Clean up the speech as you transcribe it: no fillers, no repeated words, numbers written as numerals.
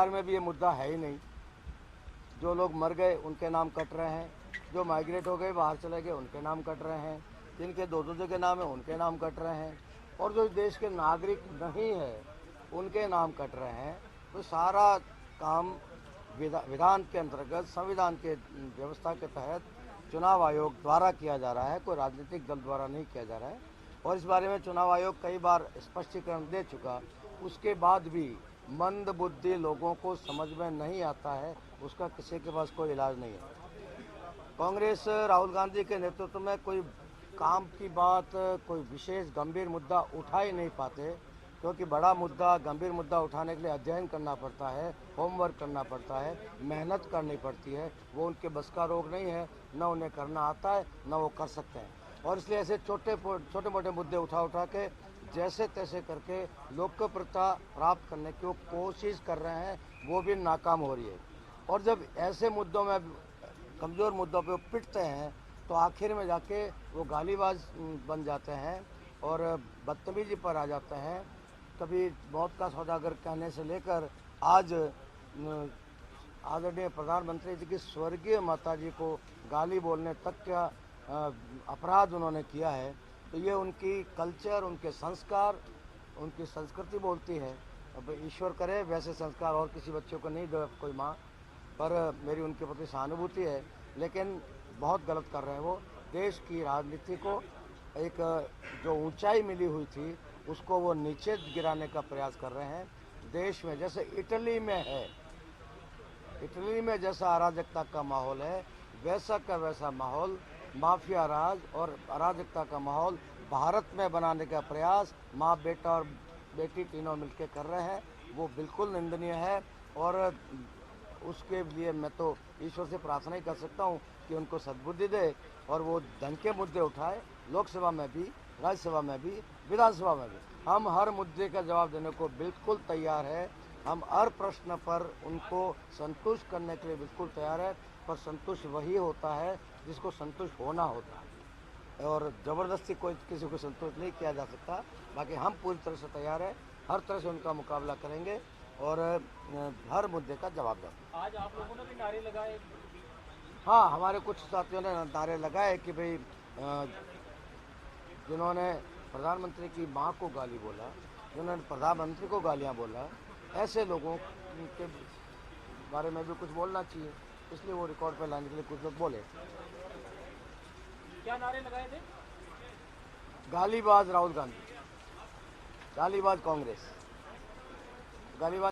बिहार में भी ये मुद्दा है ही नहीं। जो लोग मर गए उनके नाम कट रहे हैं, जो माइग्रेट हो गए बाहर चले गए उनके नाम कट रहे हैं, जिनके दो दो जगह नाम है उनके नाम कट रहे हैं, और जो देश के नागरिक नहीं है उनके नाम कट रहे हैं। तो सारा काम विधान के अंतर्गत संविधान के व्यवस्था के तहत चुनाव आयोग द्वारा किया जा रहा है, कोई राजनीतिक दल द्वारा नहीं किया जा रहा है। और इस बारे में चुनाव आयोग कई बार स्पष्टीकरण दे चुका, उसके बाद भी मंद बुद्धि लोगों को समझ में नहीं आता है, उसका किसी के पास कोई इलाज नहीं है। कांग्रेस राहुल गांधी के नेतृत्व में कोई काम की बात, कोई विशेष गंभीर मुद्दा उठा ही नहीं पाते, क्योंकि बड़ा मुद्दा, गंभीर मुद्दा उठाने के लिए अध्ययन करना पड़ता है, होमवर्क करना पड़ता है, मेहनत करनी पड़ती है। वो उनके बस का रोग नहीं है, न उन्हें करना आता है न वो कर सकते हैं। और इसलिए ऐसे छोटे मोटे मुद्दे उठा के जैसे तैसे करके लोकप्रियता प्राप्त करने की वो कोशिश कर रहे हैं, वो भी नाकाम हो रही है। और जब ऐसे मुद्दों में, कमज़ोर मुद्दों पे वो पिटते हैं, तो आखिर में जाके वो गालीबाज बन जाते हैं और बदतमीजी पर आ जाते हैं। कभी मौत का सौदागर कहने से लेकर आज आदरणीय प्रधानमंत्री जी की स्वर्गीय माता जी को गाली बोलने तक का अपराध उन्होंने किया है। तो ये उनकी कल्चर, उनके संस्कार, उनकी संस्कृति बोलती है। अब ईश्वर करे वैसे संस्कार और किसी बच्चों को नहीं दे कोई माँ, पर मेरी उनके प्रति सहानुभूति है। लेकिन बहुत गलत कर रहे हैं वो। देश की राजनीति को एक जो ऊंचाई मिली हुई थी उसको वो नीचे गिराने का प्रयास कर रहे हैं। देश में जैसे इटली में है, इटली में जैसा अराजकता का माहौल है, वैसा का वैसा माहौल, माफिया राज और अराजकता का माहौल भारत में बनाने का प्रयास माँ बेटा और बेटी तीनों मिलकर कर रहे हैं। वो बिल्कुल निंदनीय है। और उसके लिए मैं तो ईश्वर से प्रार्थना ही कर सकता हूँ कि उनको सद्बुद्धि दे और वो धन के मुद्दे उठाए, लोकसभा में भी, राज्यसभा में भी, विधानसभा में भी। हम हर मुद्दे का जवाब देने को बिल्कुल तैयार है। हम हर प्रश्न पर उनको संतुष्ट करने के लिए बिल्कुल तैयार है, पर संतुष्ट वही होता है जिसको संतुष्ट होना होता है, और ज़बरदस्ती कोई किसी को संतुष्ट नहीं किया जा सकता। बाकी हम पूरी तरह से तैयार है, हर तरह से उनका मुकाबला करेंगे और हर मुद्दे का जवाब देंगे। आज आप लोगों ने भी नारे लगाए? हाँ, हमारे कुछ साथियों ने नारे लगाए कि भाई जिन्होंने प्रधानमंत्री की मां को गाली बोला, जिन्होंने प्रधानमंत्री को गालियां बोला, ऐसे लोगों के बारे में भी कुछ बोलना चाहिए। इसलिए वो रिकॉर्ड पे लाने के लिए कुछ लोग बोले। क्या नारे लगाए थे? गालीबाज राहुल गांधी, गालीबाज कांग्रेस, गालीबाज